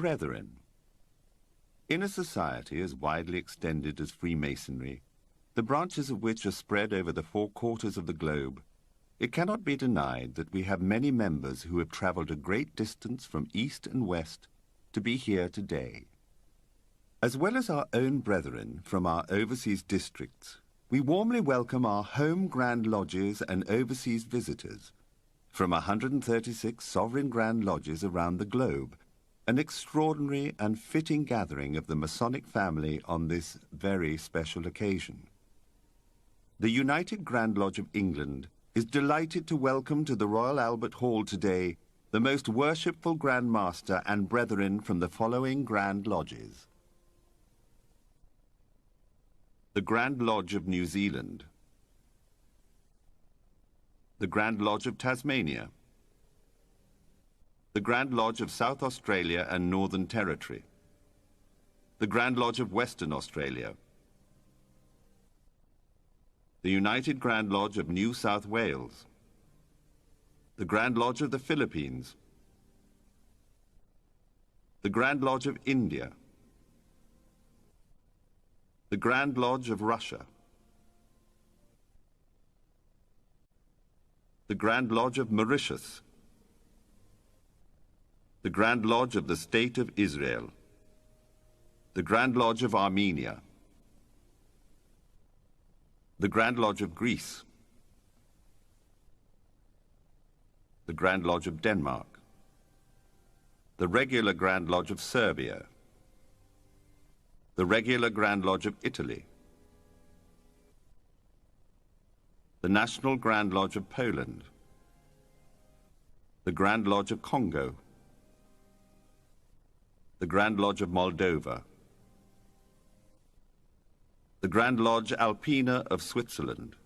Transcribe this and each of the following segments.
Brethren. In a society as widely extended as Freemasonry, the branches of which are spread over the 4 quarters of the globe, it cannot be denied that we have many members who have travelled a great distance from east and west to be here today. As well as our own brethren from our overseas districts, we warmly welcome our home Grand Lodges and overseas visitors from 136 sovereign Grand Lodges around the globe, an extraordinary and fitting gathering of the Masonic family on this very special occasion. The United Grand Lodge of England is delighted to welcome to the Royal Albert Hall today the most worshipful Grand Master and brethren from the following Grand Lodges. The Grand Lodge of New Zealand, the Grand Lodge of Tasmania, the Grand Lodge of South Australia and Northern Territory, the Grand Lodge of Western Australia, the United Grand Lodge of New South Wales, the Grand Lodge of the Philippines, the Grand Lodge of India, the Grand Lodge of Russia, the Grand Lodge of Mauritius, the Grand Lodge of the State of Israel, the Grand Lodge of Armenia, the Grand Lodge of Greece, the Grand Lodge of Denmark, the Regular Grand Lodge of Serbia, the Regular Grand Lodge of Italy, the National Grand Lodge of Poland, the Grand Lodge of Congo, the Grand Lodge of Moldova, the Grand Lodge Alpina of Switzerland,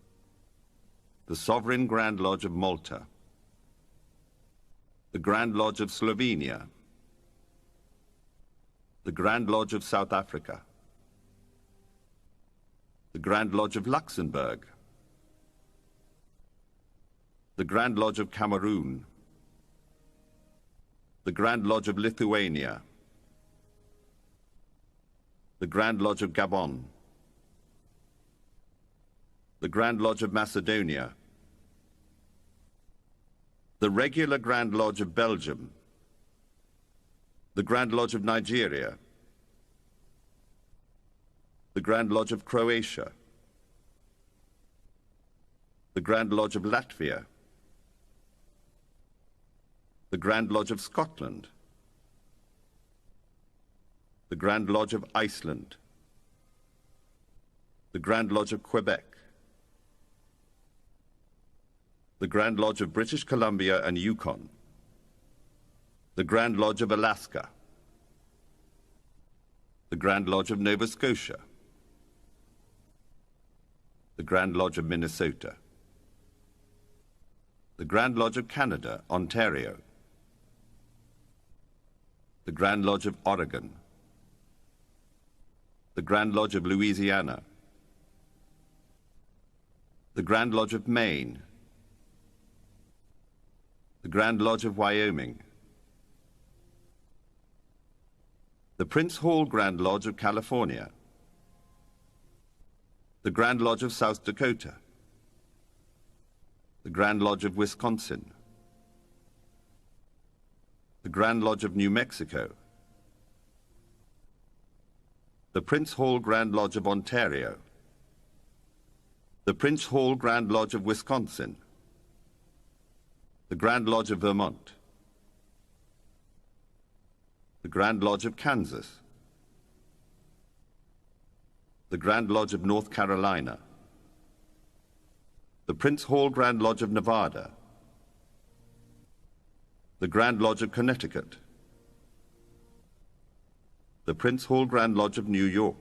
the Sovereign Grand Lodge of Malta, the Grand Lodge of Slovenia, the Grand Lodge of South Africa, the Grand Lodge of Luxembourg, the Grand Lodge of Cameroon, the Grand Lodge of Lithuania, the Grand Lodge of Gabon, the Grand Lodge of Macedonia, the Regular Grand Lodge of Belgium, the Grand Lodge of Nigeria, the Grand Lodge of Croatia, the Grand Lodge of Latvia, the Grand Lodge of Scotland, the Grand Lodge of Iceland, the Grand Lodge of Quebec, the Grand Lodge of British Columbia and Yukon, the Grand Lodge of Alaska, the Grand Lodge of Nova Scotia, the Grand Lodge of Minnesota, the Grand Lodge of Canada, Ontario, the Grand Lodge of Oregon, the Grand Lodge of Louisiana, the Grand Lodge of Maine, the Grand Lodge of Wyoming, the Prince Hall Grand Lodge of California, the Grand Lodge of South Dakota, the Grand Lodge of Wisconsin, the Grand Lodge of New Mexico, the Prince Hall Grand Lodge of Ontario, the Prince Hall Grand Lodge of Wisconsin, the Grand Lodge of Vermont, the Grand Lodge of Kansas, the Grand Lodge of North Carolina, the Prince Hall Grand Lodge of Nevada, the Grand Lodge of Connecticut, the Prince Hall Grand Lodge of New York,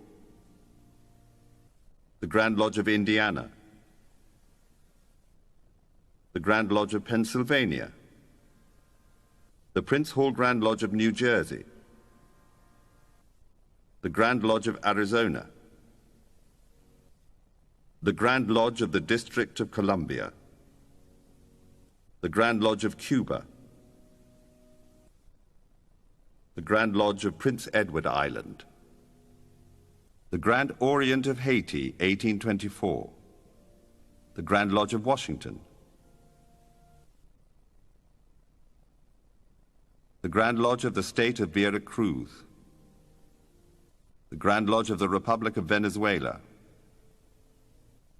the Grand Lodge of Indiana, the Grand Lodge of Pennsylvania, the Prince Hall Grand Lodge of New Jersey, the Grand Lodge of Arizona, the Grand Lodge of the District of Columbia, the Grand Lodge of Cuba, the Grand Lodge of Prince Edward Island, the Grand Orient of Haiti, 1824, the Grand Lodge of Washington, the Grand Lodge of the State of Vera Cruz, the Grand Lodge of the Republic of Venezuela,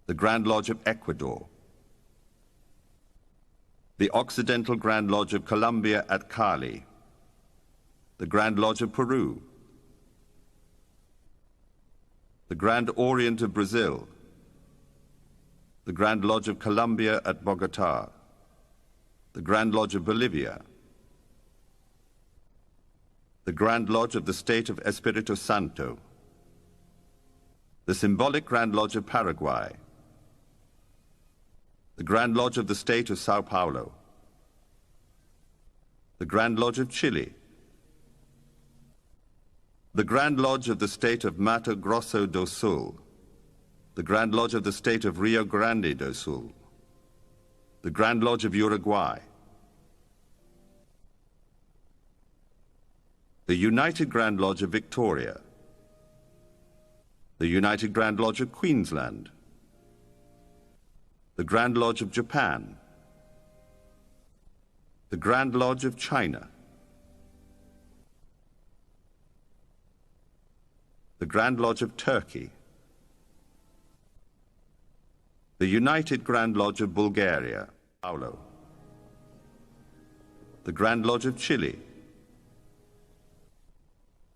the Grand Lodge of Ecuador, the Occidental Grand Lodge of Colombia at Cali, the Grand Lodge of Peru, the Grand Orient of Brazil, the Grand Lodge of Colombia at Bogota, the Grand Lodge of Bolivia, the Grand Lodge of the State of Espiritu Santo, the symbolic Grand Lodge of Paraguay, the Grand Lodge of the State of Sao Paulo, the Grand Lodge of Chile, the Grand Lodge of the State of Mato Grosso do Sul, the Grand Lodge of the State of Rio Grande do Sul, the Grand Lodge of Uruguay, the United Grand Lodge of Victoria, the United Grand Lodge of Queensland, the Grand Lodge of Japan, the Grand Lodge of China, the Grand Lodge of Turkey, the United Grand Lodge of Bulgaria, Paulo, the Grand Lodge of Chile,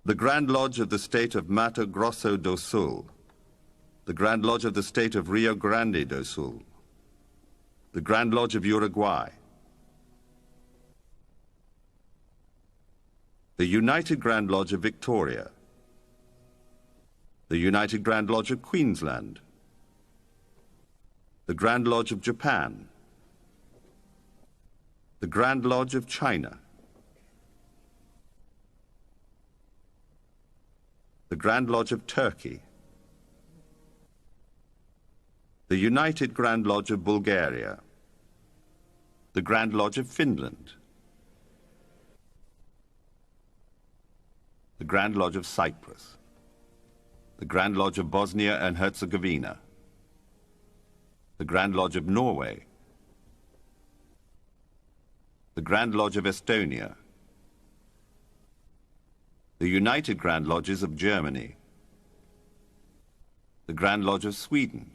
the Grand Lodge of the State of Mato Grosso do Sul, the Grand Lodge of the State of Rio Grande do Sul, the Grand Lodge of Uruguay, the United Grand Lodge of Victoria, the United Grand Lodge of Queensland, the Grand Lodge of Japan, the Grand Lodge of China, the Grand Lodge of Turkey, the United Grand Lodge of Bulgaria, the Grand Lodge of Finland, the Grand Lodge of Cyprus, the Grand Lodge of Bosnia and Herzegovina, the Grand Lodge of Norway, the Grand Lodge of Estonia, the United Grand Lodges of Germany, the Grand Lodge of Sweden,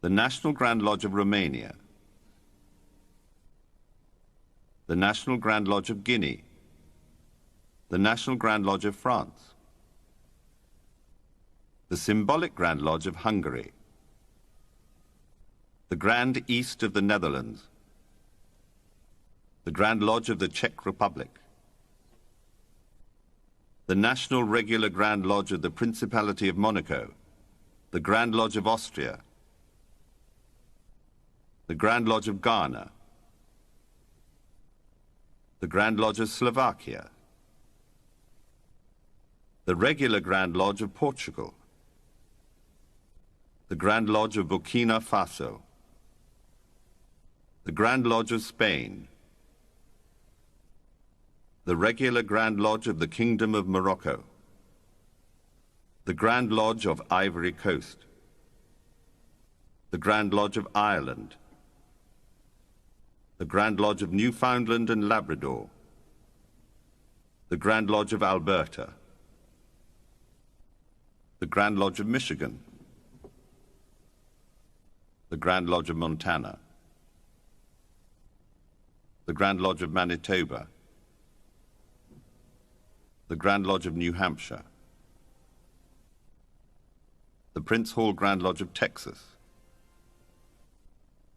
the National Grand Lodge of Romania, the National Grand Lodge of Guinea, the National Grand Lodge of France, the symbolic Grand Lodge of Hungary, the Grand East of the Netherlands, the Grand Lodge of the Czech Republic, the National Regular Grand Lodge of the Principality of Monaco, the Grand Lodge of Austria, the Grand Lodge of Ghana, the Grand Lodge of Slovakia, the Regular Grand Lodge of Portugal, the Grand Lodge of Burkina Faso, the Grand Lodge of Spain, the Regular Grand Lodge of the Kingdom of Morocco, the Grand Lodge of Ivory Coast, the Grand Lodge of Ireland, the Grand Lodge of Newfoundland and Labrador, the Grand Lodge of Alberta, the Grand Lodge of Michigan, the Grand Lodge of Montana, the Grand Lodge of Manitoba, the Grand Lodge of New Hampshire, the Prince Hall Grand Lodge of Texas,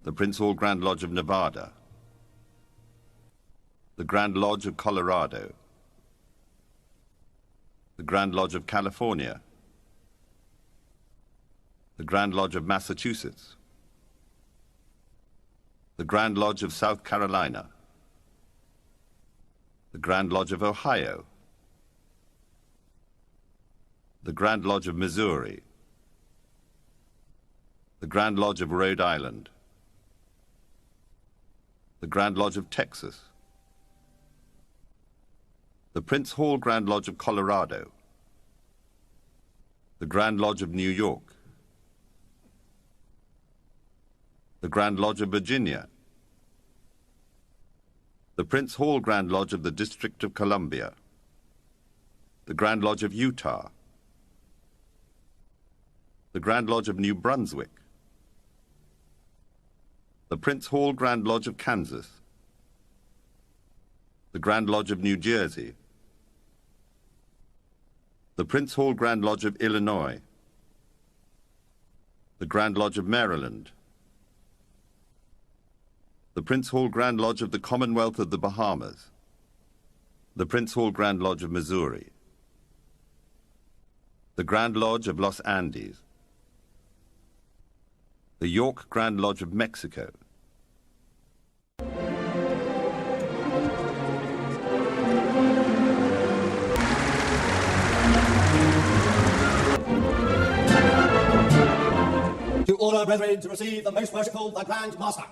the Prince Hall Grand Lodge of Nevada, the Grand Lodge of Colorado, the Grand Lodge of California, the Grand Lodge of Massachusetts, the Grand Lodge of South Carolina, the Grand Lodge of Ohio, the Grand Lodge of Missouri, the Grand Lodge of Rhode Island, the Grand Lodge of Texas, the Prince Hall Grand Lodge of Colorado, the Grand Lodge of New York, the Grand Lodge of Virginia, the Prince Hall Grand Lodge of the District of Columbia, the Grand Lodge of Utah, the Grand Lodge of New Brunswick, the Prince Hall Grand Lodge of Kansas, the Grand Lodge of New Jersey, the Prince Hall Grand Lodge of Illinois, the Grand Lodge of Maryland, the Prince Hall Grand Lodge of the Commonwealth of the Bahamas, the Prince Hall Grand Lodge of Missouri, the Grand Lodge of Los Andes, the York Grand Lodge of Mexico, to order, brethren, to receive the most merciful, the Grand Master.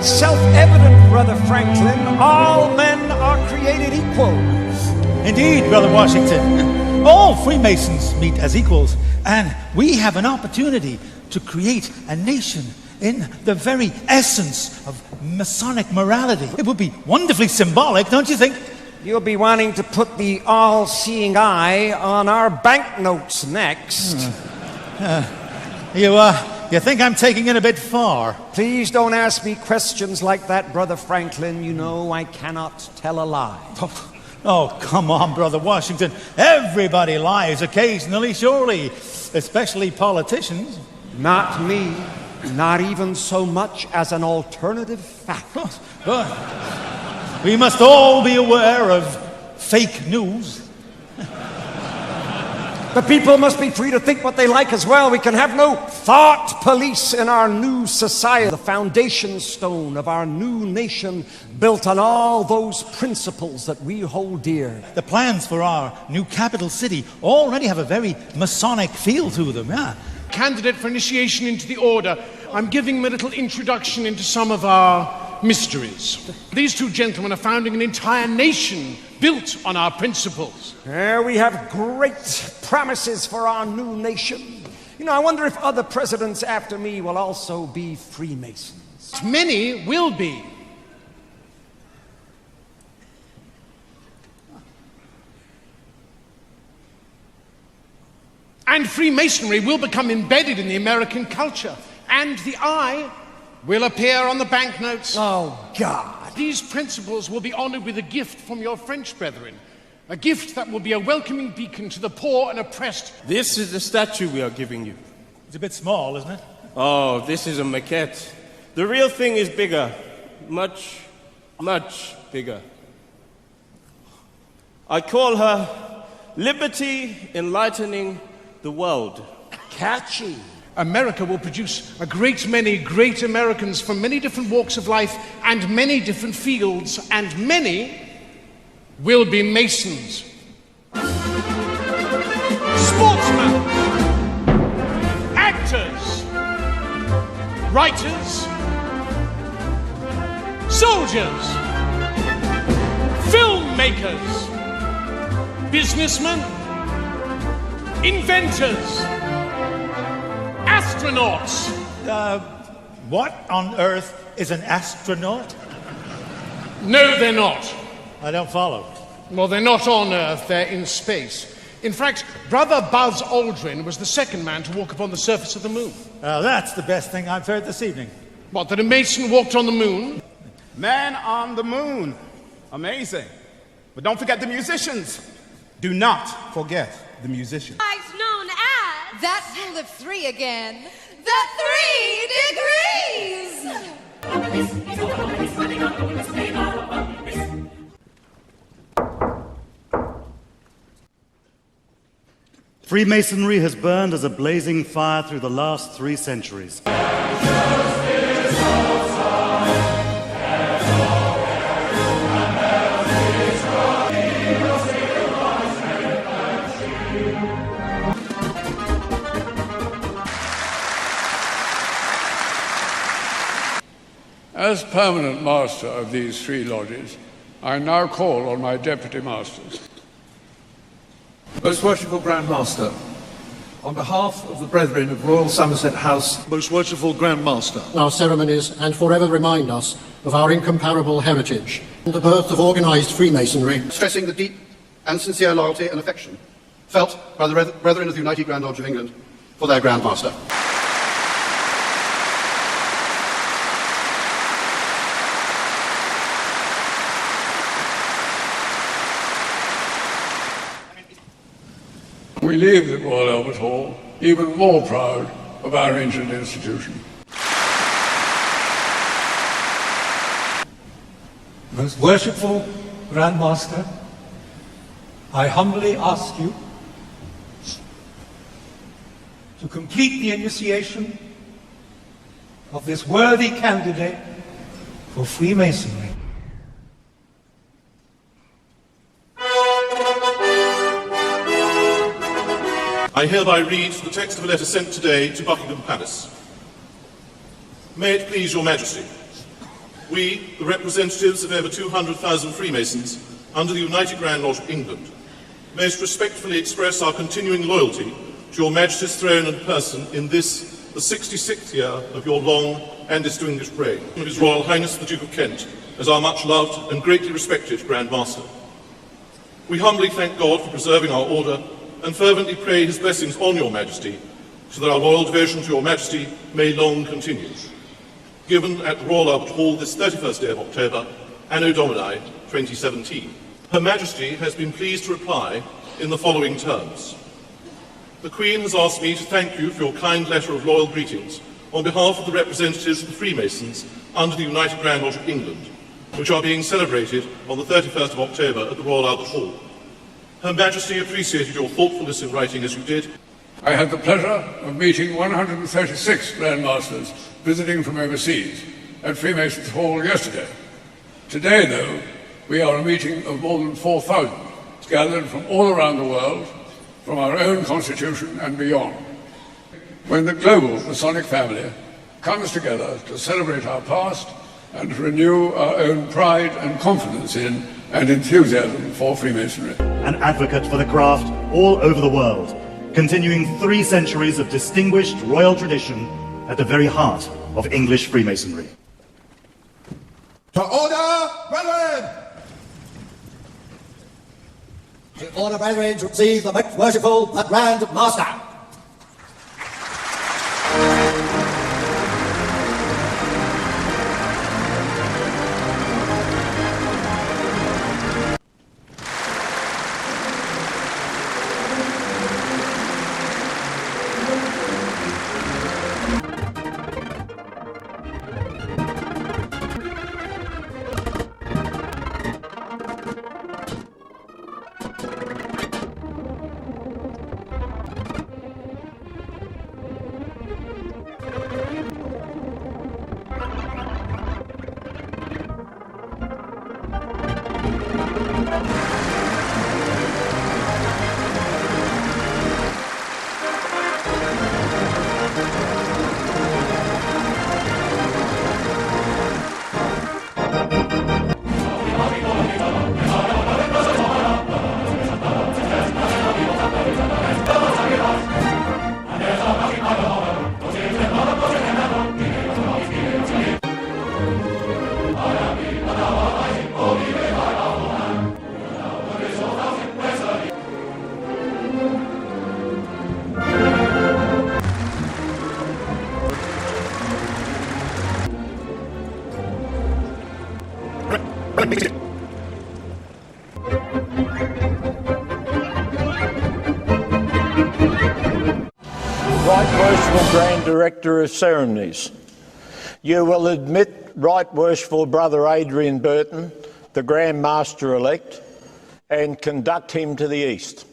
Self-evident, Brother Franklin, all men are created equal. Indeed, Brother Washington. All Freemasons meet as equals, and we have an opportunity to create a nation in the very essence of Masonic morality. It would be wonderfully symbolic, don't you think? You'll be wanting to put the all-seeing eye on our banknotes next. You think I'm taking it a bit far? Please don't ask me questions like that, Brother Franklin. You know I cannot tell a lie. Oh, come on, Brother Washington. Everybody lies occasionally, surely, especially politicians. Not me. Not even so much as an alternative fact. But we must all be aware of fake news. The people must be free to think what they like as well. We can have no thought police in our new society. The foundation stone of our new nation built on all those principles that we hold dear. The plans for our new capital city already have a very Masonic feel to them, yeah. Candidate for initiation into the order, I'm giving him a little introduction into some of our mysteries. These two gentlemen are founding an entire nation built on our principles. We have great promises for our new nation. You know, I wonder if other presidents after me will also be Freemasons. Many will be. And Freemasonry will become embedded in the American culture. And the eye will appear on the banknotes. Oh, God. These principles will be honored with a gift from your French brethren. A gift that will be a welcoming beacon to the poor and oppressed. This is the statue we are giving you. It's a bit small, isn't it? Oh, this is a maquette. The real thing is bigger. Much, much bigger. I call her Liberty Enlightening the World. Catchy. America will produce a great many great Americans from many different walks of life and many different fields, and many will be Masons. Sportsmen, actors, writers, soldiers, filmmakers, businessmen, inventors, astronauts. What on earth is an astronaut? No, they're not. I don't follow. Well, they're not on Earth, they're in space. In fact, Brother Buzz Aldrin was the second man to walk upon the surface of the moon. That's the best thing I've heard this evening. What, that a Mason walked on the moon? Man on the moon. Amazing. But don't forget the musicians. Do not forget the musicians. Known as that rule of three again. The 3 degrees. Freemasonry has burned as a blazing fire through the last 3 centuries. As permanent master of these 3 lodges, I now call on my deputy masters. Most Worshipful Grand Master, on behalf of the Brethren of Royal Somerset House, Most Worshipful Grand Master, our ceremonies and forever remind us of our incomparable heritage and the birth of organised Freemasonry, stressing the deep and sincere loyalty and affection felt by the Brethren of the United Grand Lodge of England for their Grand Master. We leave the Royal Albert Hall even more proud of our ancient institution. Most Worshipful Grand Master, I humbly ask you to complete the initiation of this worthy candidate for Freemasonry. I hereby read the text of a letter sent today to Buckingham Palace. May it please your Majesty, we, the representatives of over 200,000 Freemasons under the United Grand Lodge of England, most respectfully express our continuing loyalty to your Majesty's throne and person in this, the 66th year of your long and distinguished reign, of His Royal Highness the Duke of Kent, as our much loved and greatly respected Grand Master. We humbly thank God for preserving our order and fervently pray His blessings on your Majesty, so that our loyal devotion to your Majesty may long continue. Given at the Royal Albert Hall this 31st day of October, Anno Domini 2017. Her Majesty has been pleased to reply in the following terms. The Queen has asked me to thank you for your kind letter of loyal greetings on behalf of the representatives of the Freemasons under the United Grand Lodge of England, which are being celebrated on the 31st of October at the Royal Albert Hall. Her Majesty appreciated your thoughtfulness in writing as you did. I had the pleasure of meeting 136 Grand Masters visiting from overseas at Freemasons Hall yesterday. Today, though, we are a meeting of more than 4,000, gathered from all around the world, from our own constitution and beyond. When the global Masonic family comes together to celebrate our past and to renew our own pride and confidence in and enthusiasm for Freemasonry. An advocate for the craft all over the world, continuing 3 centuries of distinguished royal tradition at the very heart of English Freemasonry. To order, brethren! To order, brethren, to receive the most worshipful, the Grand Master. Right Worshipful Grand Director of Ceremonies, you will admit Right Worshipful Brother Adrian Burton, the Grand Master-elect, and conduct him to the east.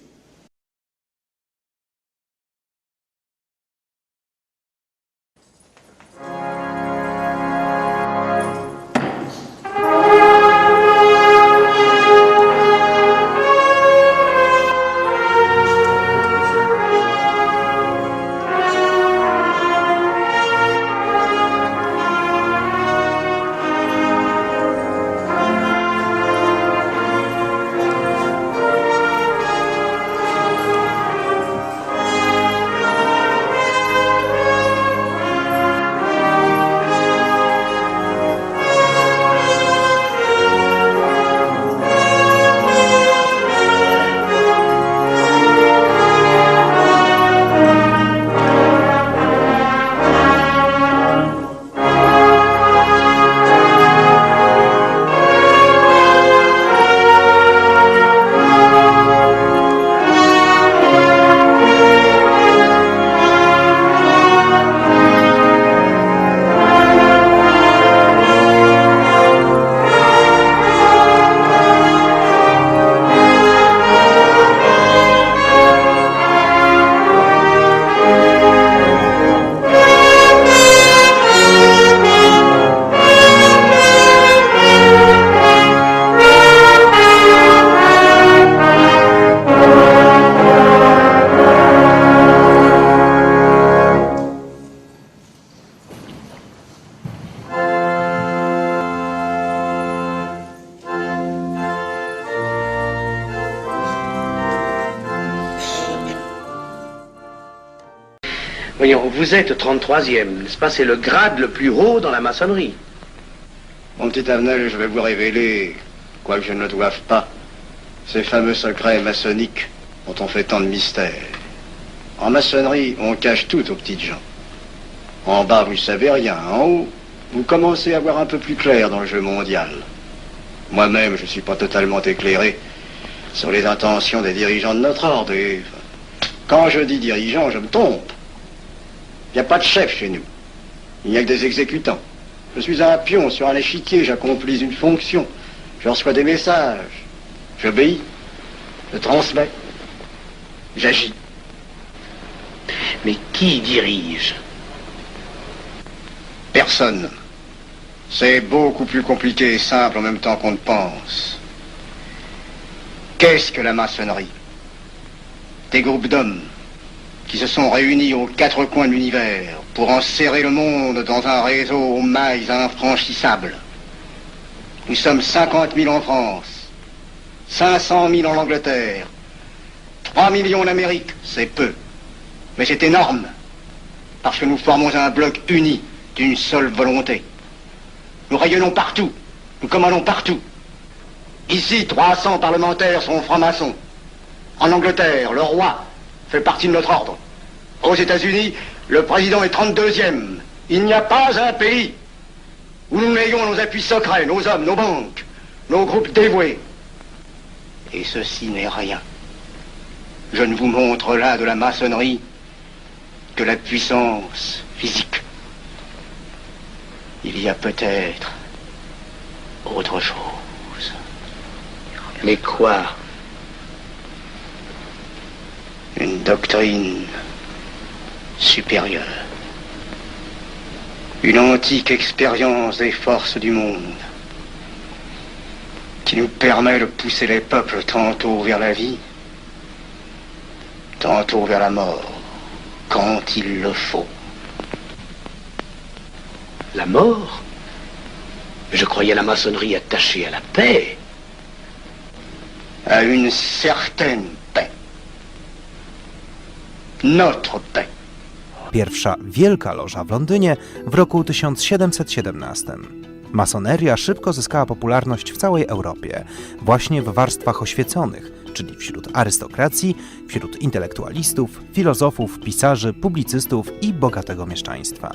Voyons, vous êtes 33e, n'est-ce pas? C'est le grade le plus haut dans la maçonnerie. Mon petit Avenel, je vais vous révéler, quoique je ne le doive pas, ces fameux secrets maçonniques dont on fait tant de mystères. En maçonnerie, on cache tout aux petites gens. En bas, vous ne savez rien. En haut, vous commencez à voir un peu plus clair dans le jeu mondial. Moi-même, je ne suis pas totalement éclairé sur les intentions des dirigeants de notre ordre. Et quand je dis dirigeants, je me trompe. Il n'y a pas de chef chez nous. Il n'y a que des exécutants. Je suis un pion sur un échiquier, j'accomplis une fonction. Je reçois des messages. J'obéis. Je transmets. J'agis. Mais qui dirige? Personne. C'est beaucoup plus compliqué et simple en même temps qu'on ne pense. Qu'est-ce que la maçonnerie? Des groupes d'hommes qui se sont réunis aux quatre coins de l'univers pour enserrer le monde dans un réseau aux mailles infranchissables. Nous sommes 50 000 en France, 500 000 en Angleterre, 3 millions en Amérique, c'est peu. Mais c'est énorme, parce que nous formons un bloc uni d'une seule volonté. Nous rayonnons partout, nous commandons partout. Ici, 300 parlementaires sont francs-maçons. En Angleterre, le roi fait partie de notre ordre. Aux États-Unis, le président est 32e. Il n'y a pas un pays où nous n'ayons nos appuis secrets, nos hommes, nos banques, nos groupes dévoués. Et ceci n'est rien. Je ne vous montre là de la maçonnerie que la puissance physique. Il y a peut-être autre chose. Mais quoi? Une doctrine supérieure. Une antique expérience des forces du monde qui nous permet de pousser les peuples tantôt vers la vie, tantôt vers la mort, quand il le faut. La mort? Je croyais la maçonnerie attachée à la paix. À une certaine paix. Notre paix. Pierwsza Wielka Loża w Londynie w roku 1717. Masoneria szybko zyskała popularność w całej Europie, właśnie w warstwach oświeconych, czyli wśród arystokracji, wśród intelektualistów, filozofów, pisarzy, publicystów i bogatego mieszczaństwa.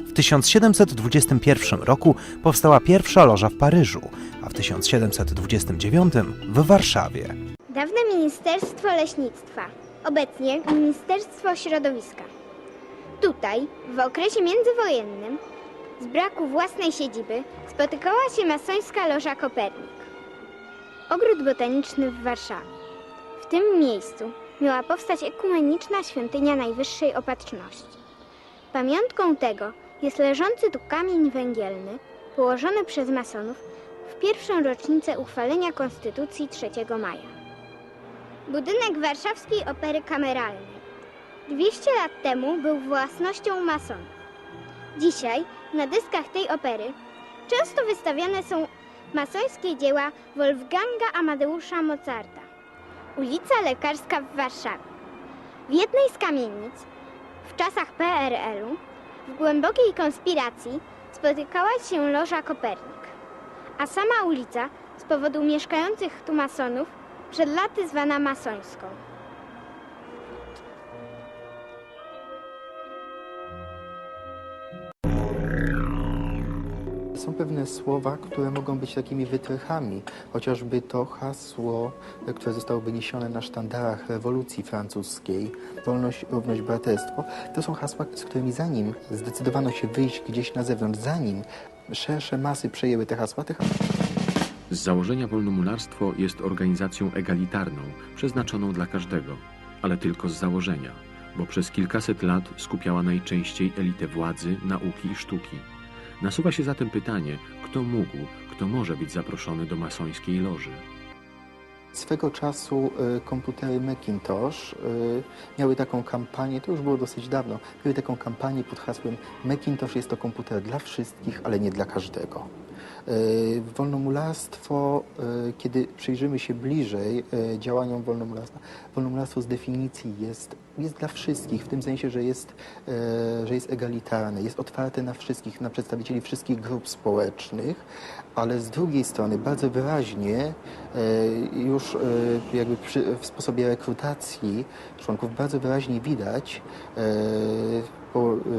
W 1721 roku powstała pierwsza loża w Paryżu, a w 1729 w Warszawie. Dawne Ministerstwo Leśnictwa, obecnie Ministerstwo Środowiska. Tutaj, w okresie międzywojennym, z braku własnej siedziby, spotykała się masońska Loża Kopernik. Ogród botaniczny w Warszawie. W tym miejscu miała powstać ekumeniczna świątynia Najwyższej Opatrzności. Pamiątką tego jest leżący tu kamień węgielny, położony przez masonów w pierwszą rocznicę uchwalenia Konstytucji 3 maja. Budynek warszawskiej Opery Kameralnej 200 lat temu był własnością masonów. Dzisiaj na dyskach tej opery często wystawiane są masońskie dzieła Wolfganga Amadeusza Mozarta. Ulica Lekarska w Warszawie. W jednej z kamienic w czasach PRL-u w głębokiej konspiracji spotykała się Loża Kopernik, a sama ulica z powodu mieszkających tu masonów przed laty zwana masońską. Są pewne słowa, które mogą być takimi wytrychami, chociażby to hasło, które zostało wyniesione na sztandarach rewolucji francuskiej, wolność, równość, braterstwo. To są hasła, z którymi zanim zdecydowano się wyjść gdzieś na zewnątrz, zanim szersze masy przejęły te hasła, Z założenia wolnomularstwo jest organizacją egalitarną, przeznaczoną dla każdego, ale tylko z założenia, bo przez kilkaset lat skupiała najczęściej elitę władzy, nauki i sztuki. Nasuwa się zatem pytanie, kto mógł, kto może być zaproszony do masońskiej loży. Swego czasu komputery Macintosh miały taką kampanię, to już było dosyć dawno, miały taką kampanię pod hasłem Macintosh jest to komputer dla wszystkich, ale nie dla każdego. Wolnomularstwo, kiedy przyjrzymy się bliżej działaniom wolnomularstwa, wolnomularstwo z definicji jest dla wszystkich, w tym sensie, że jest egalitarne, jest otwarte na wszystkich, na przedstawicieli wszystkich grup społecznych, ale z drugiej strony bardzo wyraźnie już jakby w sposobie rekrutacji członków bardzo wyraźnie widać,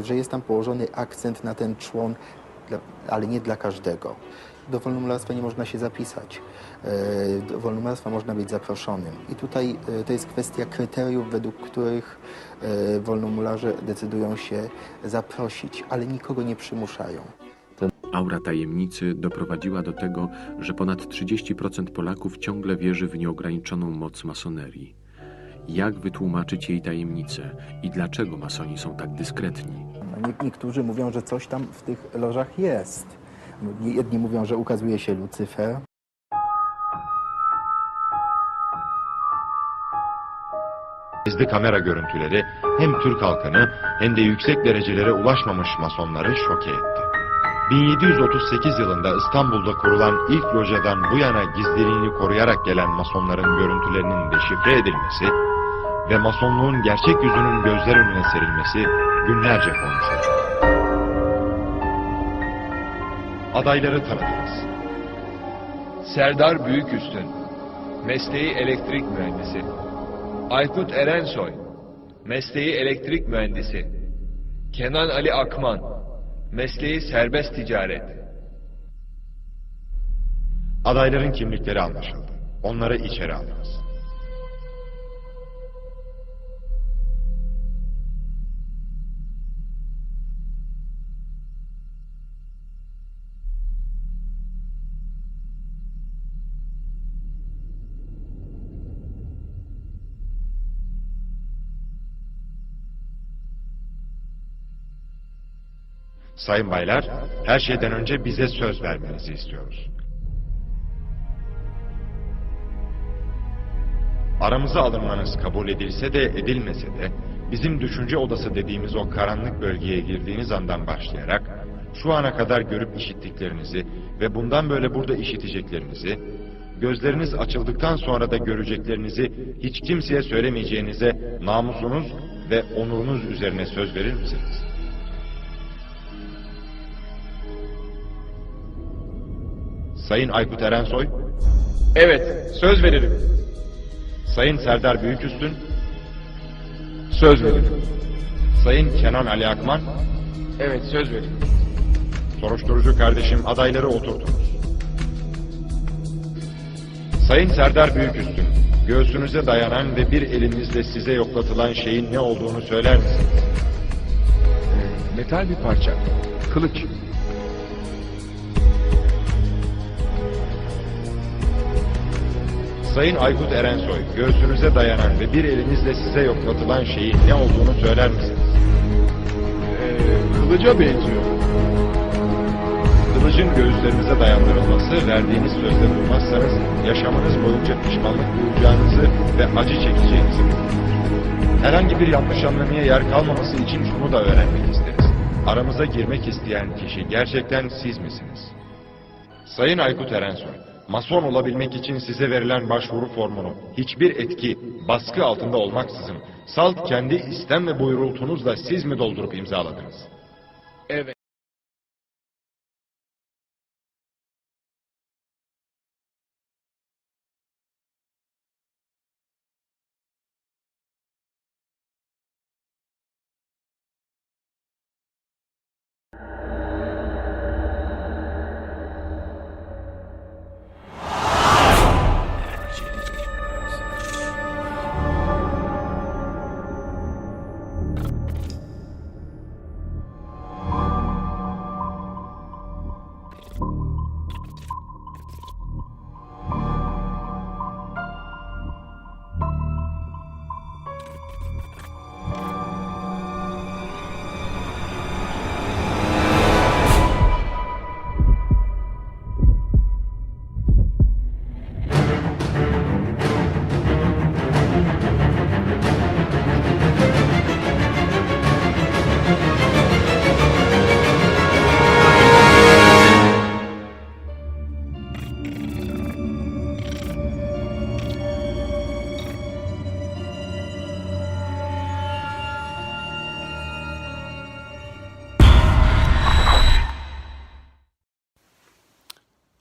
że jest tam położony akcent na ten człon, ale nie dla każdego. Do wolnomularstwa nie można się zapisać. Do wolnomularstwa można być zaproszonym. I tutaj to jest kwestia kryteriów, według których wolnomularze decydują się zaprosić, ale nikogo nie przymuszają. Aura tajemnicy doprowadziła do tego, że ponad 30% Polaków ciągle wierzy w nieograniczoną moc masonerii. Jak wytłumaczyć jej tajemnicę i dlaczego masoni są tak dyskretni? Niektórzy mówią, że coś tam w tych lożach jest. Jedni mówią, że ukazuje się Lucyfer. Gizli kamera görüntüleri hem Türk halkını hem de yüksek derecelere ulaşmamış masonları şoke etti. 1738 yılında İstanbul'da kurulan ilk lojadan bu yana gizliliğini koruyarak gelen masonların görüntülerinin deşifre edilmesi ve masonluğun gerçek yüzünün gözler önüne serilmesi günlerce konuşuldu. Adayları tanıdınız. Serdar Büyüküstün, mesleği elektrik mühendisi. Aykut Erensoy, mesleği elektrik mühendisi. Kenan Ali Akman, mesleği serbest ticaret. Adayların kimlikleri anlaşıldı. Onları içeri aldınız. Sayın baylar, her şeyden önce bize söz vermenizi istiyoruz. Aramıza alınmanız kabul edilse de edilmese de, bizim düşünce odası dediğimiz o karanlık bölgeye girdiğiniz andan başlayarak, şu ana kadar görüp işittiklerinizi ve bundan böyle burada işiteceklerinizi, gözleriniz açıldıktan sonra da göreceklerinizi hiç kimseye söylemeyeceğinize namusunuz ve onurunuz üzerine söz verir misiniz? Sayın Aykut Erensoy. Evet, söz veririm. Sayın Serdar Büyüküstün. Söz veririm. Sayın Kenan Ali Akman. Evet, söz veririm. Soruşturucu kardeşim, adayları oturtunuz. Sayın Serdar Büyüküstün, göğsünüze dayanan ve bir elinizle size yoklatılan şeyin ne olduğunu söyler misiniz? Metal bir parça. Kılıç. Sayın Aykut Erensoy, göğsünüze dayanan ve bir elinizle size yoklatılan şeyin ne olduğunu söyler misiniz? Kılıca benziyor. Kılıcın göğüslerinize dayandırılması, verdiğiniz sözde durmazsanız yaşamınız boyunca pişmanlık duyacağınızı ve acı çekeceğinizi bildirir. Herhangi bir yanlış anlamaya yer kalmaması için şunu da öğrenmek isteriz. Aramıza girmek isteyen kişi gerçekten siz misiniz? Sayın Aykut Erensoy, Mason olabilmek için size verilen başvuru formunu hiçbir etki, baskı altında olmaksızın salt kendi istem ve buyrultunuzla siz mi doldurup imzaladınız? Evet.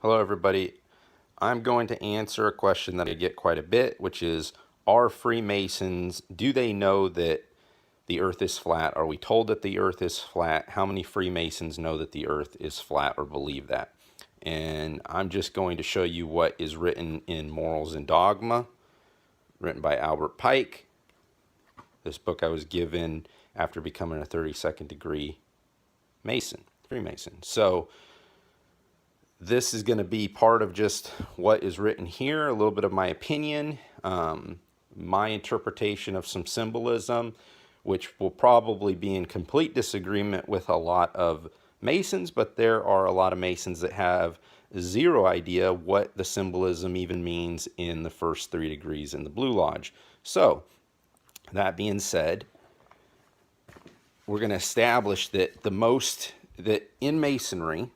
Hello everybody. I'm going to answer a question that I get quite a bit, which is, are Freemasons, do they know that the earth is flat? Are we told that the earth is flat? How many Freemasons know that the earth is flat or believe that? And I'm just going to show you what is written in Morals and Dogma, written by Albert Pike. This book I was given after becoming a 32nd degree Mason, Freemason. So this is going to be part of just what is written here, a little bit of my opinion, my interpretation of some symbolism, which will probably be in complete disagreement with a lot of Masons, but there are a lot of Masons that have zero idea what the symbolism even means in the first 3 degrees in the Blue Lodge. So, that being said, we're going to establish that that in Masonry,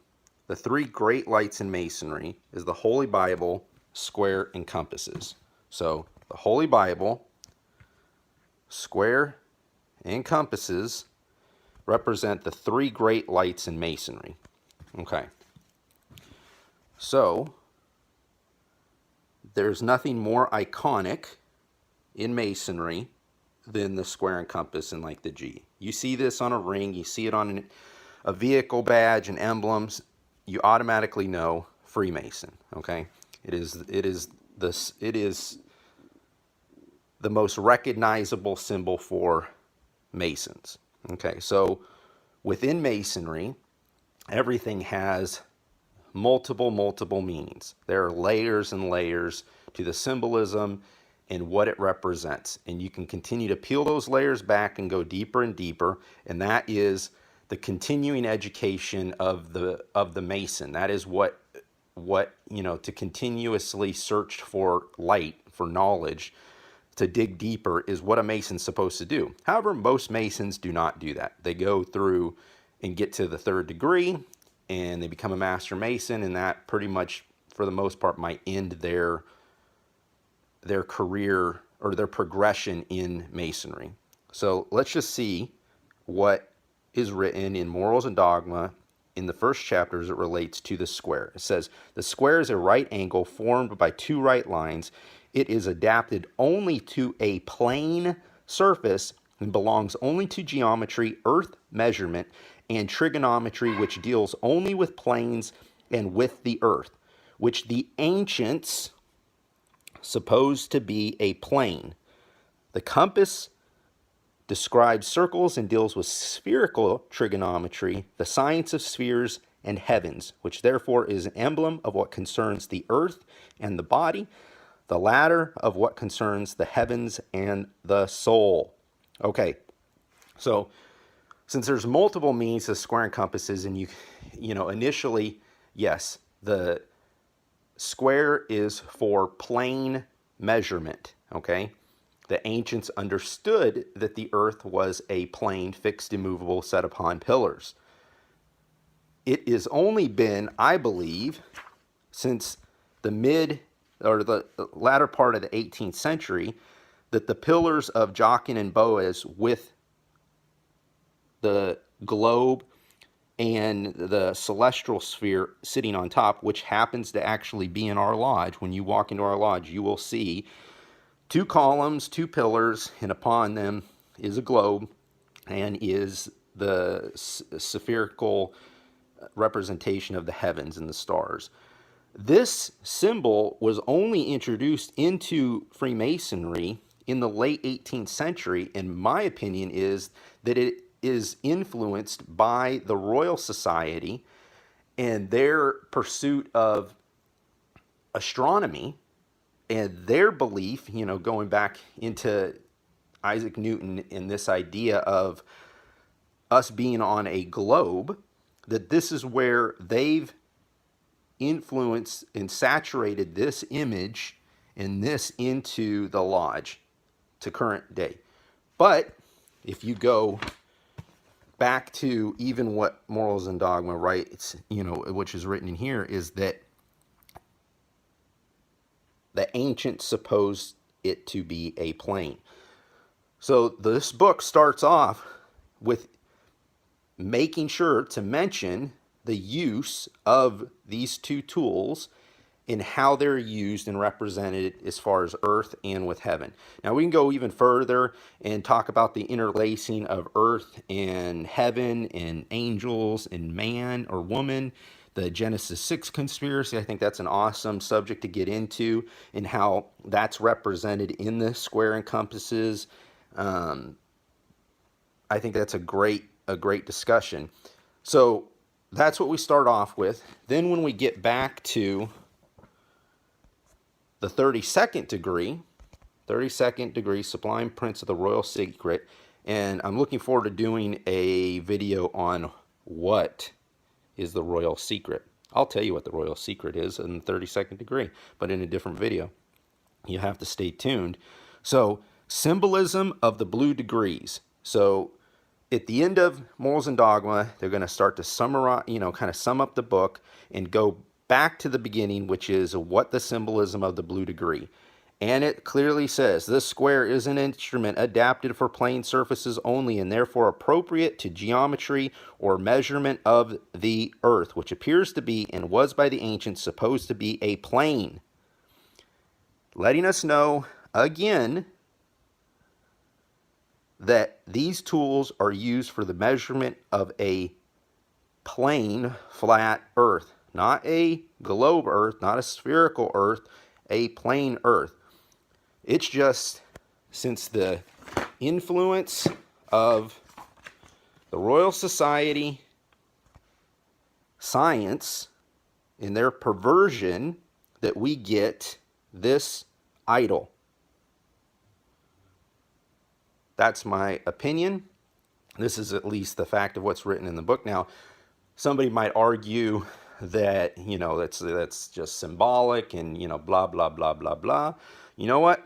the 3 great lights in Masonry is the Holy Bible, square, and compasses. So, the Holy Bible, square, and compasses represent the 3 great lights in Masonry. Okay. So, there's nothing more iconic in Masonry than the square and compass and like the G. You see this on a ring, you see it on a vehicle badge and emblems, you automatically know Freemason. Okay, it is the most recognizable symbol for Masons. Okay, so within Masonry, everything has multiple meanings. There are layers and layers to the symbolism and what it represents, and you can continue to peel those layers back and go deeper and deeper, and that is the continuing education of the Mason. That is what to continuously search for light, for knowledge, to dig deeper is what a Mason's supposed to do. However, most Masons do not do that. They go through and get to the 3rd degree and they become a Master Mason, and that pretty much, for the most part, might end their career or their progression in Masonry. So let's just see what is written in Morals and Dogma in the first chapter as it relates to the square. It says, the square is a right angle formed by 2 right lines. It is adapted only to a plane surface and belongs only to geometry, earth measurement, and trigonometry, which deals only with planes and with the earth, which the ancients supposed to be a plane. The compass describes circles and deals with spherical trigonometry, the science of spheres and heavens, which therefore is an emblem of what concerns the earth and the body, the latter of what concerns the heavens and the soul. Okay, so since there's multiple meanings of square and compasses, and you know, initially, yes, the square is for plane measurement, okay? The ancients understood that the earth was a plane, fixed, immovable, set upon pillars. It has only been, I believe, since the latter part of the 18th century, that the pillars of Jachin and Boaz with the globe and the celestial sphere sitting on top, which happens to actually be in our lodge. When you walk into our lodge, you will see 2 columns, 2 pillars, and upon them is a globe and is the spherical representation of the heavens and the stars. This symbol was only introduced into Freemasonry in the late 18th century, and my opinion is that it is influenced by the Royal Society and their pursuit of astronomy and their belief, you know, going back into Isaac Newton and this idea of us being on a globe, that this is where they've influenced and saturated this image and this into the lodge to current day. But if you go back to even what Morals and Dogma writes, you know, which is written in here, is that the ancients supposed it to be a plane. So this book starts off with making sure to mention the use of these 2 tools and how they're used and represented as far as earth and with heaven. Now we can go even further and talk about the interlacing of earth and heaven and angels and man or woman, the Genesis 6 conspiracy. I think that's an awesome subject to get into, and how that's represented in the square and compasses. I think that's a great discussion. So that's what we start off with. Then when we get back to the 32nd degree, Sublime Prince of the Royal Secret, and I'm looking forward to doing a video on what is the Royal Secret. I'll tell you what the Royal Secret is in the 32nd degree, but in a different video. You have to stay tuned. So, symbolism of the blue degrees. So, at the end of Morals and Dogma, they're going to start to summarize, you know, kind of sum up the book and go back to the beginning, which is what the symbolism of the blue degree. And it clearly says, this square is an instrument adapted for plane surfaces only, and therefore appropriate to geometry or measurement of the earth, which appears to be and was by the ancients supposed to be a plane. Letting us know, again, that these tools are used for the measurement of a plane, flat earth. Not a globe earth, not a spherical earth, a plane earth. It's just, since the influence of the Royal Society, science, and their perversion, that we get this idol. That's my opinion. This is at least the fact of what's written in the book. Now, somebody might argue that, you know, that's just symbolic and, you know, blah, blah, blah, blah, blah. You know what?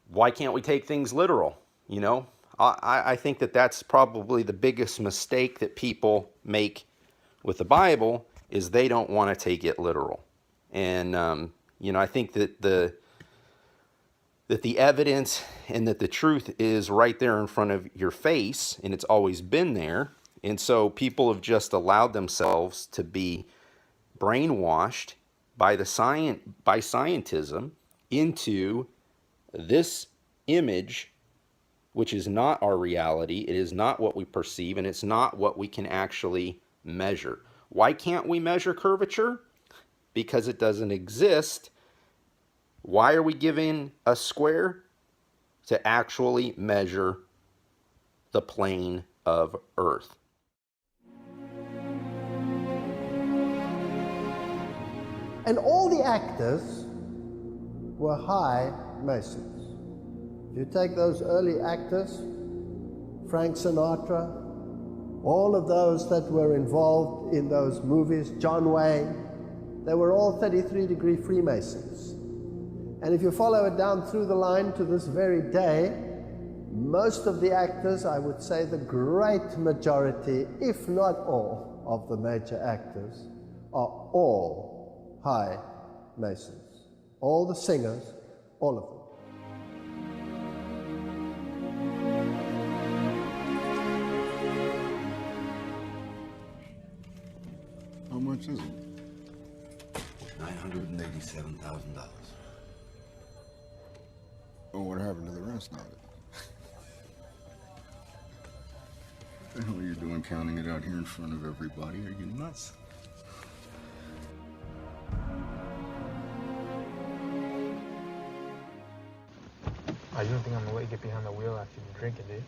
Why can't we take things literal? You know, I think that that's probably the biggest mistake that people make with the Bible, is they don't want to take it literal. And, you know, I think that the evidence and that the truth is right there in front of your face, and it's always been there. And so people have just allowed themselves to be brainwashed by scientism into this image, which is not our reality. It is not what we perceive, and it's not what we can actually measure. Why can't we measure curvature? Because it doesn't exist Why are we given a square? To actually measure the plane of Earth. And all the actors were high Masons. If you take those early actors, Frank Sinatra, all of those that were involved in those movies, John Wayne, they were all 33-degree Freemasons. And if you follow it down through the line to this very day, most of the actors, I would say the great majority, if not all, of the major actors are all high Masons. All the singers, all of them. How much is it? $987,000. Oh, what happened to the rest of it? What the hell are you doing counting it out here in front of everybody? Are you nuts? Oh, you don't think I'm gonna let you get behind the wheel after you've been drinking, do you?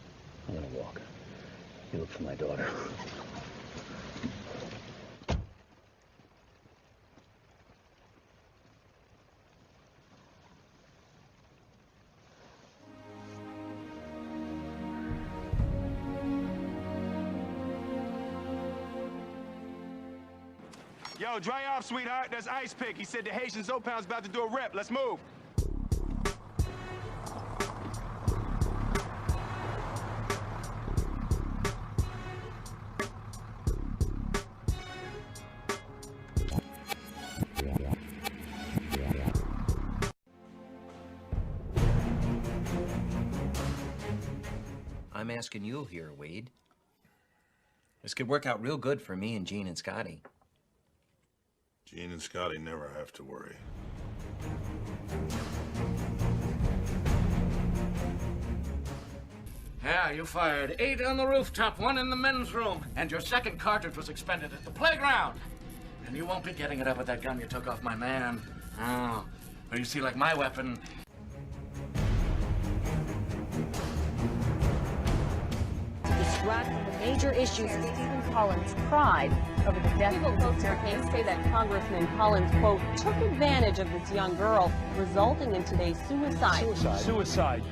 I'm gonna walk. You look for my daughter. Yo, dry off, sweetheart. There's Ice Pick. He said the Haitian Zopound's about to do a rep. Let's move. I'm asking you here, Wade. This could work out real good for me and Gene and Scotty. Gene and Scotty never have to worry. Yeah, you fired 8 on the rooftop, 1 in the men's room, and your second cartridge was expended at the playground. And you won't be getting it up with that gun you took off my man. Oh, but you see, like my weapon... Distract from the major issues of Stephen Collins' pride over the death of the staircase say that Congressman Collins, quote, took advantage of this young girl, resulting in today's suicide. Suicide.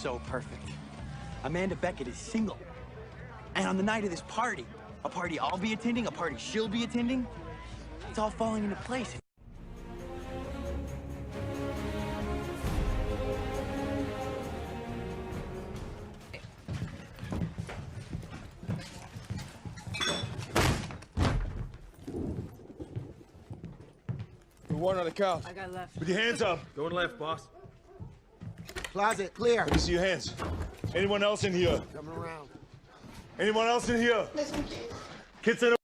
So perfect. Amanda Beckett is single. And on the night of this party, a party I'll be attending, a party she'll be attending, it's all falling into place. One on the couch. I got left. With your hands up. Going left, boss. Closet, clear. Let me see your hands. Anyone else in here? Coming around. Anyone else in here? Kids in the...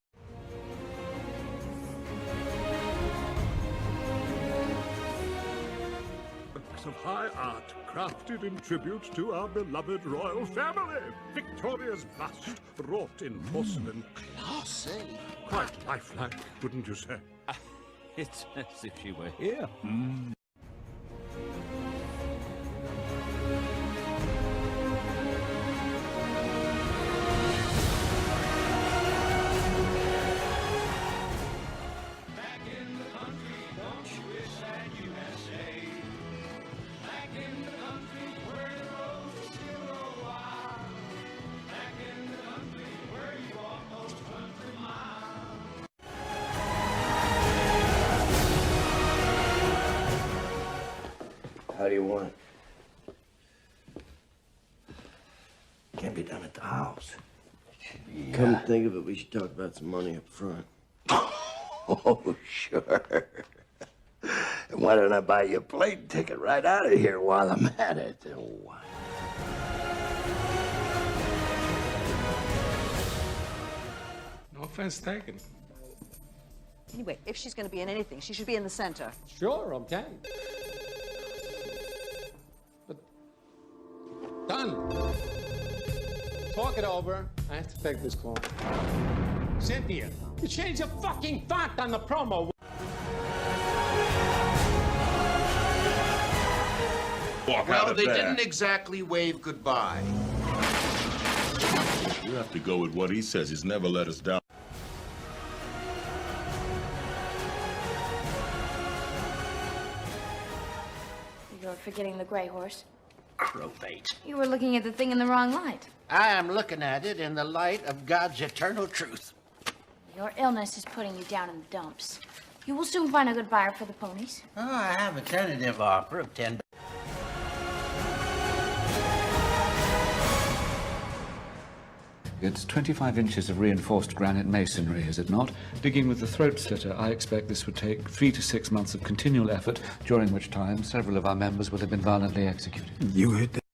Works of high art crafted in tribute to our beloved royal family. Victoria's bust wrought in porcelain. Classy. Quite lifelike, wouldn't you say? It's as if she were here. How do you want it? Can't be done at the house. Yeah. Come to think of it, we should talk about some money up front. Oh, sure. Why don't I buy you a plane ticket right out of here while I'm at it? Oh. No offense taken. Anyway, if she's going to be in anything, she should be in the center. Sure, okay. But done. Talk it over. I have to take this call. Cynthia, you changed the fucking font on the promo. Well, they didn't exactly wave goodbye. You have to go with what he says. He's never let us down. You're forgetting the gray horse. Crowbait. You were looking at the thing in the wrong light. I am looking at it in the light of God's eternal truth. Your illness is putting you down in the dumps. You will soon find a good buyer for the ponies. Oh, I have a tentative offer of $10. It's 25 inches of reinforced granite masonry, is it not? Digging with the throat slitter, I expect this would take 3 to 6 months of continual effort, during which time several of our members will have been violently executed. You heard that?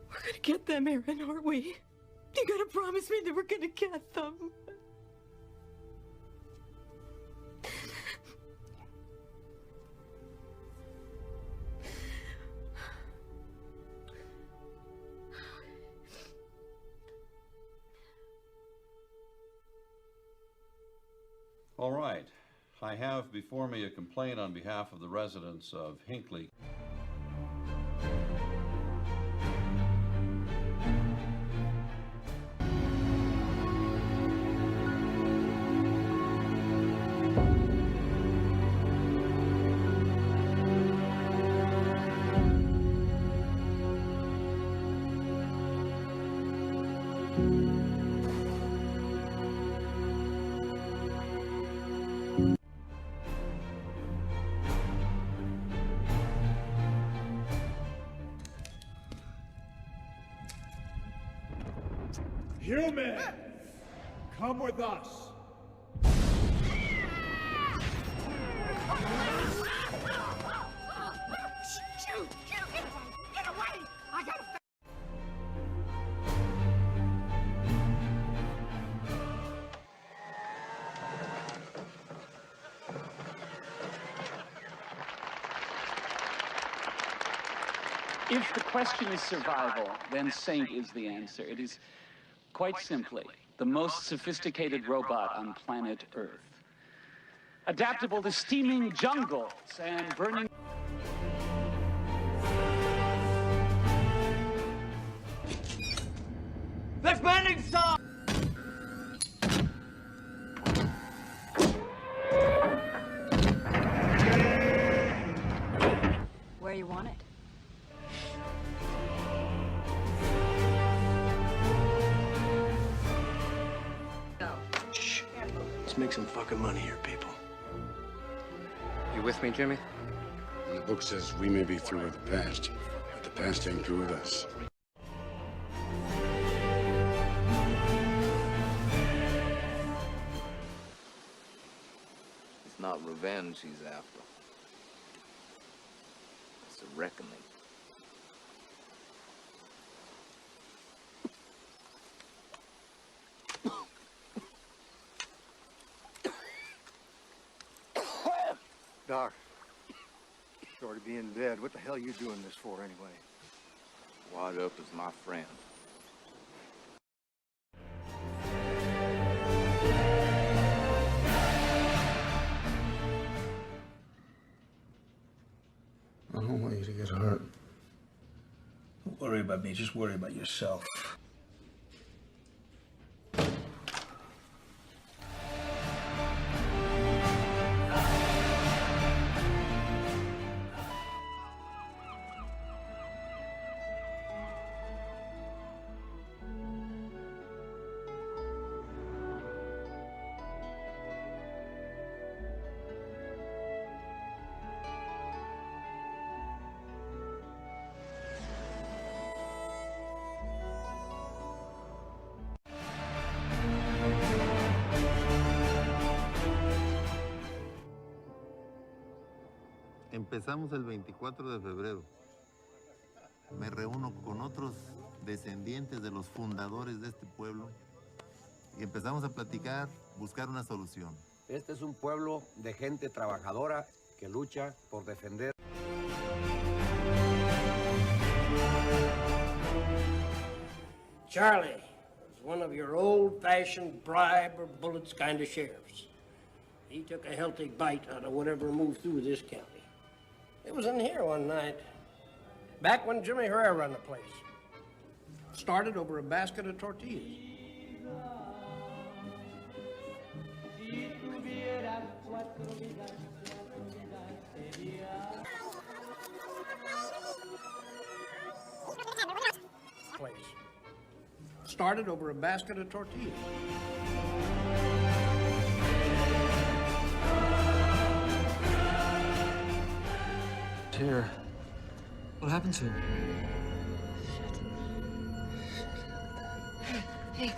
We're gonna get them, Aaron, aren't we? You gotta promise me that we're gonna get them. All right. I have before me a complaint on behalf of the residents of Hinckley. Human, come with us. Shoot! Get away! I gotta... If the question is survival, then Saint is the answer. It is quite simply the most sophisticated robot on planet Earth. Adaptable to steaming jungles and burning... That's Manning song! Where you want it? Shh. Let's make some fucking money here, people. You with me, Jimmy? And the book says we may be through with the past, but the past ain't through with us. It's not revenge he's after. It's a reckoning. Doc, short of being in bed, what the hell are you doing this for anyway? Wide up is my friend. I don't want you to get hurt. Don't worry about me, just worry about yourself. Empezamos el 24 de febrero. Me reúno con otros descendientes de los fundadores de este pueblo y empezamos a platicar, buscar una solución. Este es un pueblo de gente trabajadora que lucha por defender. Charlie was one of your old-fashioned bribe or bullets kind of sheriffs. He took a healthy bite out of whatever moved through this county. It was in here one night, back when Jimmy Herrera ran the place. Started over a basket of tortillas. Place. Started over a basket of tortillas. Here. What happened to him? Hey.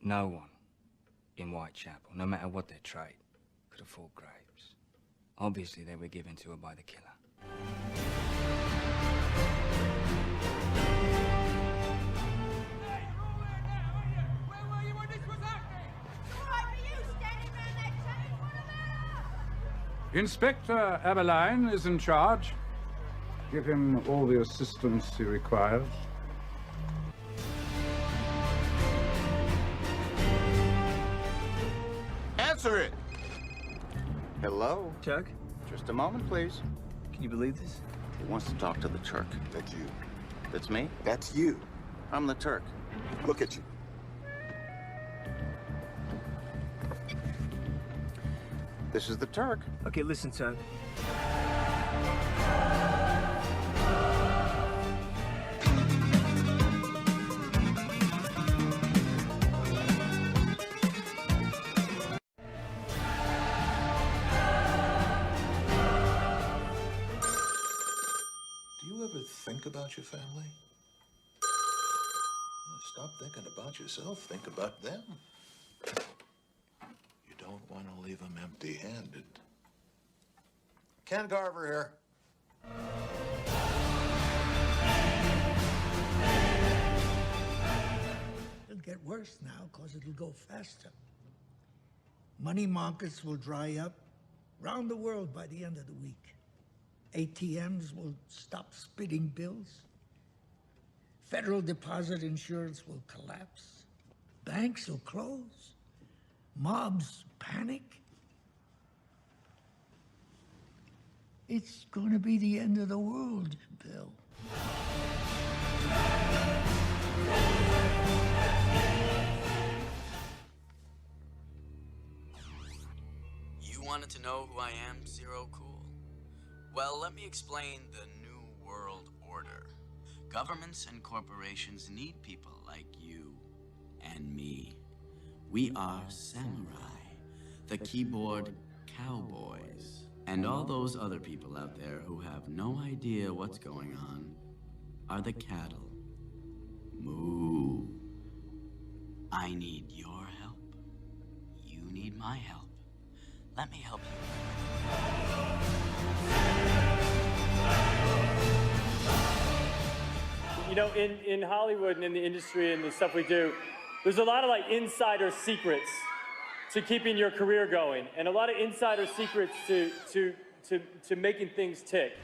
No one in Whitechapel, no matter what their trade, could afford grapes. Obviously, they were given to her by the killer. Inspector Aberline is in charge. Give him all the assistance he requires. Answer it! Hello? Chuck? Just a moment, please. Can you believe this? He wants to talk to the Turk. That's you. That's me? That's you. I'm the Turk. Look at you. This is the Turk. Okay, listen, Chuck. Do you ever think about your family? Stop thinking about yourself. Think about them. You don't want to leave them empty-handed. Ken Garver here. It'll get worse now because it'll go faster. Money markets will dry up round the world by the end of the week. ATMs will stop spitting bills. Federal deposit insurance will collapse. Banks will close. Mobs panic. It's going to be the end of the world, Bill. You wanted to know who I am, Zero Cool? Well, let me explain the New World Order. Governments and corporations need people like you and me. We are samurai, the keyboard cowboys, and all those other people out there who have no idea what's going on are the cattle. Moo. I need your help. You need my help. Let me help you. You know, in Hollywood and in the industry and the stuff we do, there's a lot of like insider secrets to keeping your career going, and a lot of insider secrets to making things tick.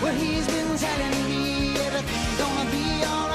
Well, he's been telling me everything's gonna be alright.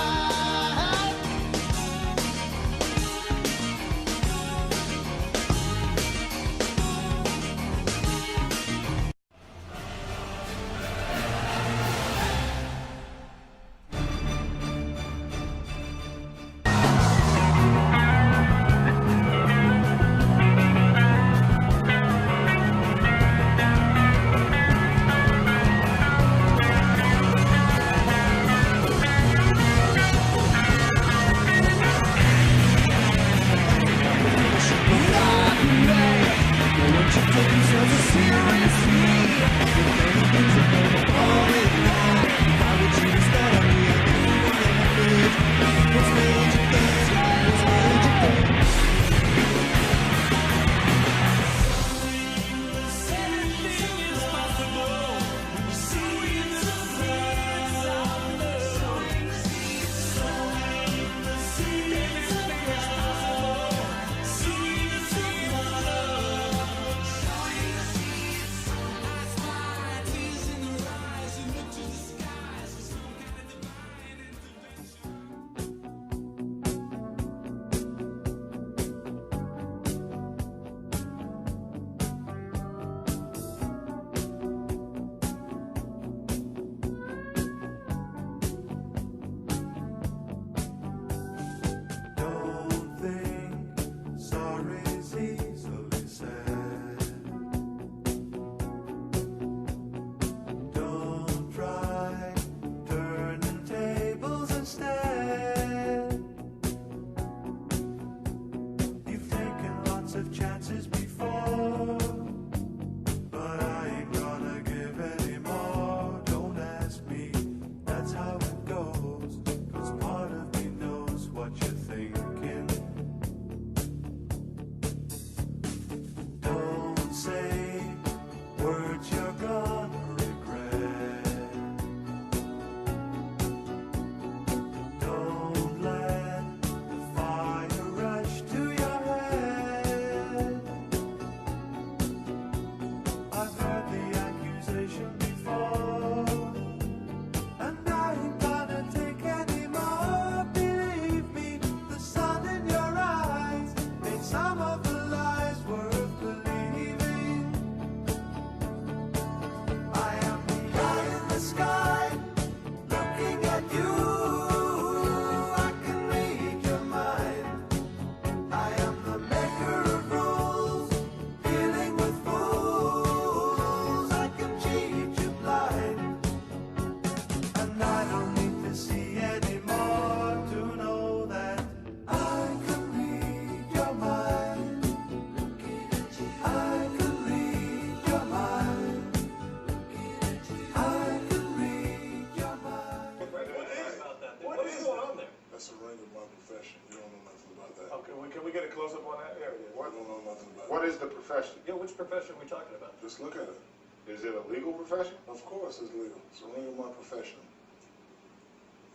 Can we get a close-up on that area? What? Don't know nothing about it. What is the profession? Yeah, which profession are we talking about? Just look at it. Is it a legal profession? Of course it's legal. It's only my profession.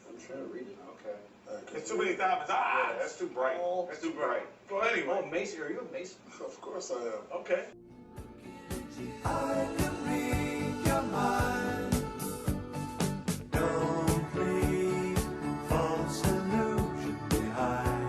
I'm trying to read it. Okay. It's too many diamonds. Yeah, that's too bright. That's too bright. Well, anyway. Oh, Mason, are you a Mason? Of course I am. Okay. I can read your mind. Don't leave false illusion behind.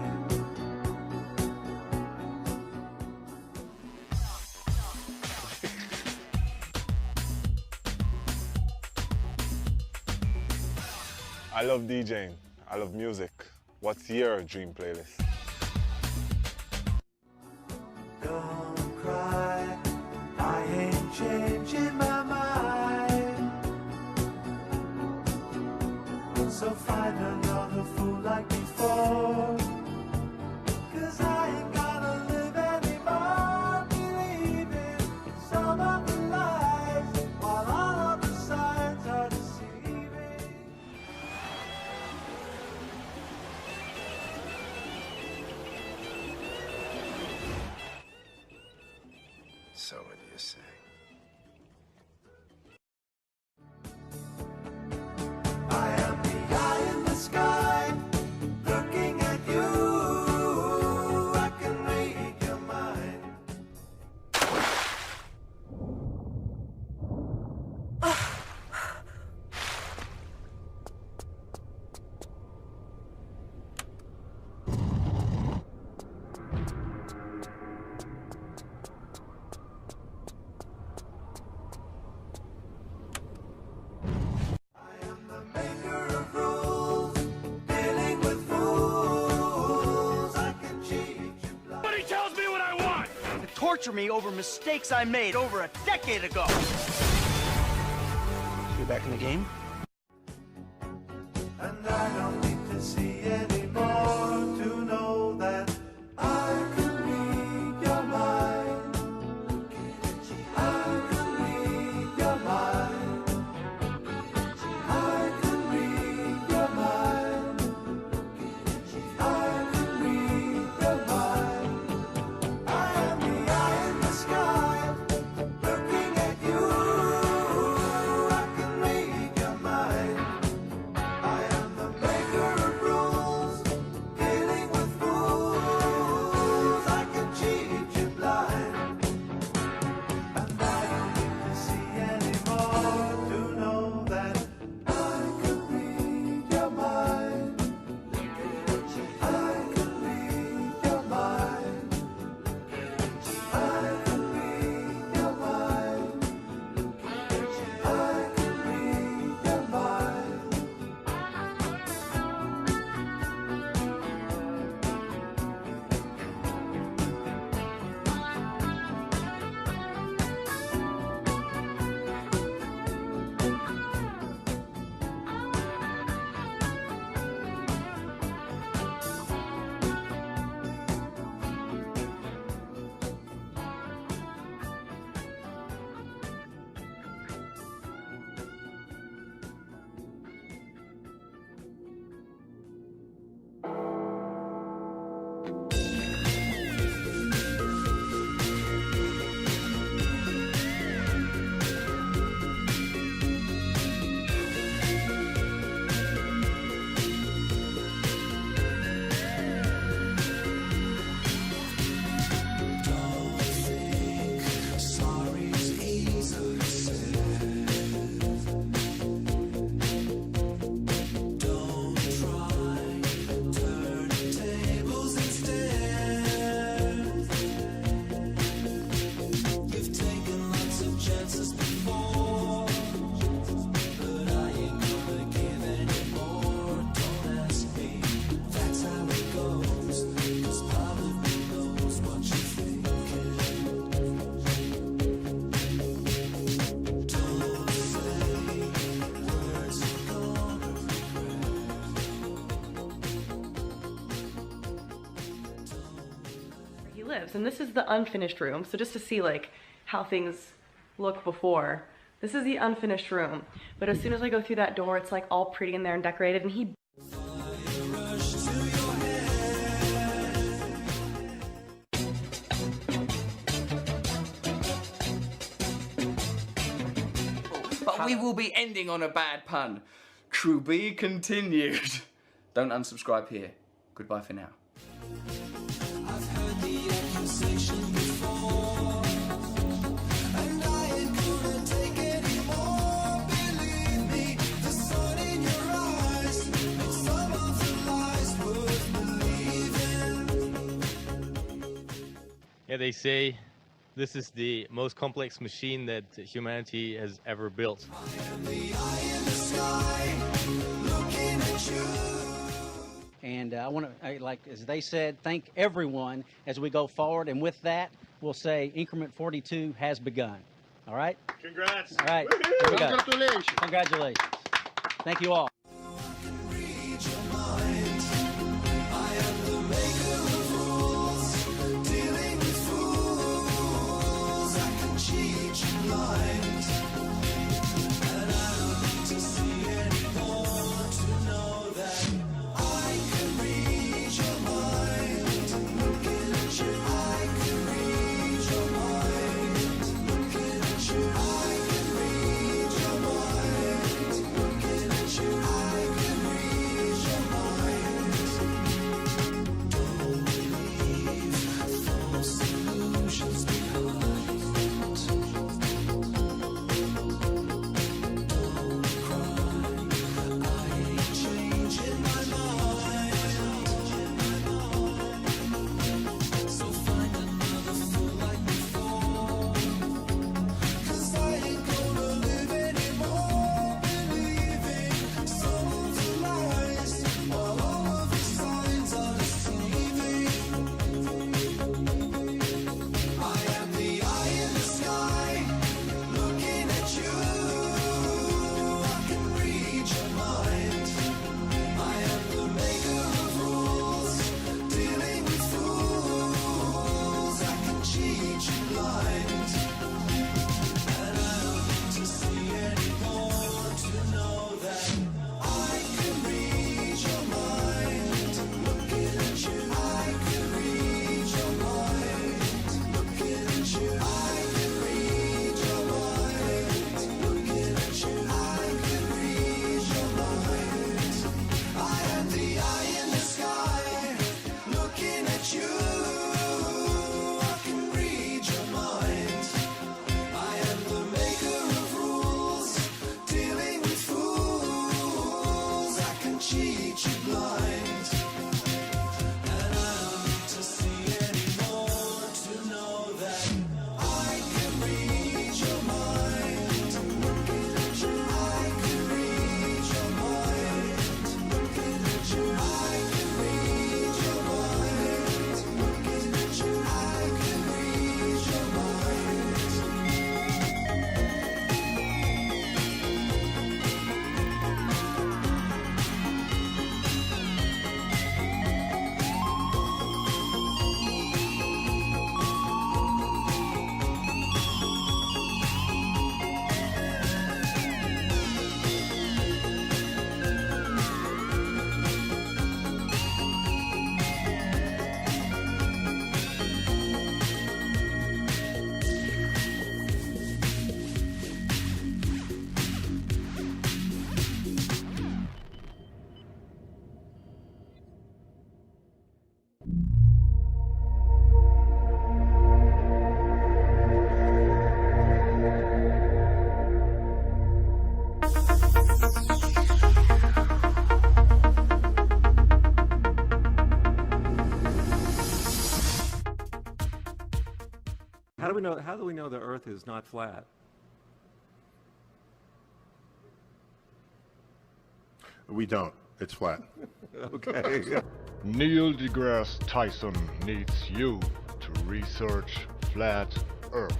I love DJing. I love music. What's your dream playlist? Don't cry, I ain't changing my mind. So find another fool like before. 'Cause I ain't gonna live anymore, believing some of the lies, while all of the signs are deceiving. So what do you say? I am the eye in the sky, looking at you. I can read your mind. torture me over mistakes I made over a decade ago. You're back in the game? And I don't need to see anymore to know that I can read your mind. I can read your mind. I can read your mind. I can read your mind. I am the eye in the sky, looking at you. I can read your mind. I am the maker of rules, dealing with fools. I can cheat you blind, and I don't need to see anymore to know that I can read your mind. I can read your mind. I can read your mind. I can read your mind. Sorry's easily said. Don't try, turn tables instead. You've taken lots of chances before, but I ain't gonna give any more. Don't ask me, that's how it goes, 'cause part of me knows what you're thinking. Don't say words you're gonna Where he lives, and this is the unfinished room. So just to see like how things look before, this is the unfinished room. But as soon as I go through that door, it's like all pretty in there and decorated, and he rush to your head. But we will be ending on a bad pun. Crew B continued. Don't unsubscribe here. Goodbye for now. I've heard the accusation before, and I ain't gonna take anymore. Believe me, the sun in your eyes makes some of the lies worth believing. Yeah, they say this is the most complex machine that humanity has ever built. I am the eye in the sky, looking at you. And I want to, like as they said, thank everyone as we go forward. And with that, we'll say increment 42 has begun. All right? Congrats. All right. Here we go. Congratulations. Congratulations. Thank you all. Read your mind. I am the maker of rules, dealing with fools. I can cheat you blind, and I don't need to see anymore to know that I can read your mind. Looking at you, I can read your mind. Looking at you, I can read your mind. Looking at you, How do we know the Earth is not flat? We don't. It's flat. Okay. Neil deGrasse Tyson needs you to research flat Earth.